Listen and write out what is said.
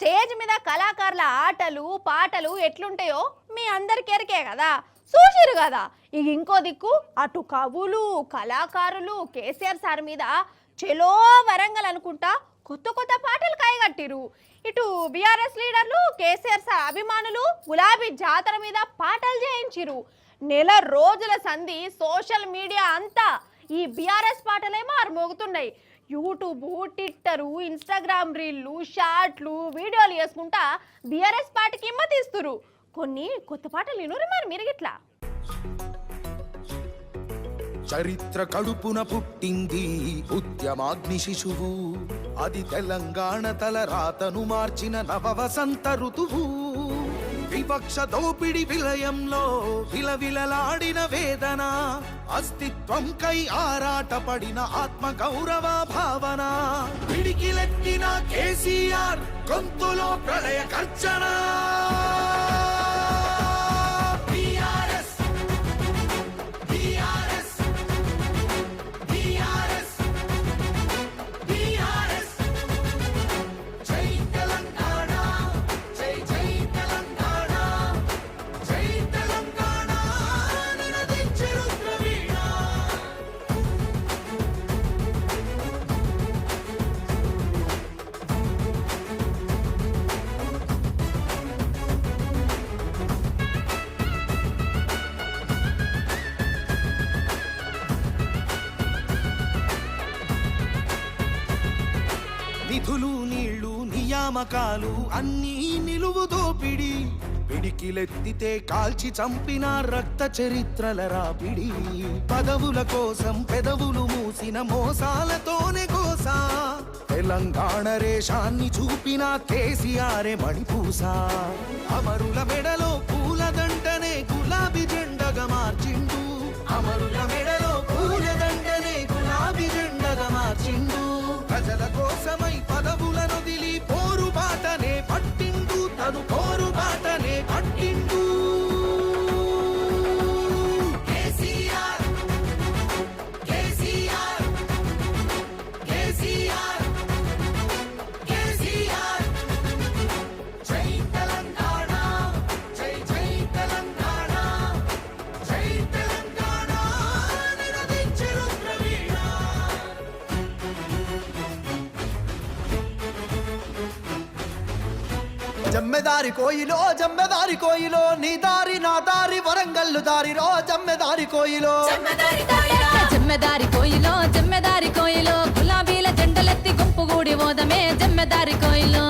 Stage మీద కళాకారుల ఆటలు పాటలు ఎట్లుంటాయో మీ అందరికి ఎరికే కదా, చూసిరు కదా. ఇక ఇంకో దిక్కు అటు కవులు కళాకారులు కేసీఆర్ సార్ మీద చెలో వరంగల్ అనుకుంటా కొత్త కొత్త పాటలు కాయగట్టిరు. ఇటు బీఆర్ఎస్ లీడర్లు కేసీఆర్ సార్ అభిమానులు గులాబీ జాతర మీద పాటలు చేయించిరు. నెల రోజుల సంధి సోషల్ మీడియా అంతా ఈ బీఆర్ఎస్ పాటలే మారుమోగుతున్నాయి. యూట్యూబ్, ట్విట్టర్, ఇన్స్టాగ్రామ్ రీళ్లు, షార్ట్లు, వీడియోలు చేసుకుంటా బీఆర్ఎస్ పాటకి ఇమ్మతిస్తురు. కొన్ని కొత్త పాటలు వినురు మరి మీరుగిట్లా. చరిత్ర కడుపున పుట్టింది ఉద్యమాగ్ని శిశువు, అది తెలంగాణ తలరాతను మార్చిన నవ వసంత ఋతువు. వివక్ష దోపిడి విలయంలో విలవిలలాడిన వేదన, అస్తిత్వం కై ఆరాటపడిన ఆత్మ గౌరవ భావన. పిడికిలెత్తిన కేసీఆర్ గొంతులో ప్రళయ గర్జన. నిధులు నీళ్లు నియామకాలు అన్నీ నిలువు దోపిడి, పిడికిలెత్తితే కాల్చి చంపిన రక్త చరిత్రల రాపిడి. పదవుల కోసం పెదవులు మూసిన మోసాలతోనే కోసా, తెలంగాణ రేషాన్ని చూపిన కేసీఆరే మణిపూసా. అమరుల మెడలో పూలదండనే గులాబీ జెండగా మార్చిండు, అమరుల మెడలో పూలదండనే గులాబీ జెండగా మార్చిండు. ప్రజల కోసమై పదవులను దిలి పోరు బాటనే పట్టిండు, తను పోరు బాటనే పట్టిండు. కేసీఆర్ కేసీఆర్ కేసీఆర్ కేసీఆర్. జై తెలంగాణ జై జై తెలంగాణ, జై తెలంగాణ నినదించే రుద్రవీణ. జమ్మెదారి కోయిలో నీ దారి నా దారి వరంగల్లు దారిలో జమ్మెదారి కోయిలో జమ్మెదారి కోయిలో గులాబీల జెండలెత్తి గుంపుగూడి ఓదమే జమ్మెదారి కోయిలో.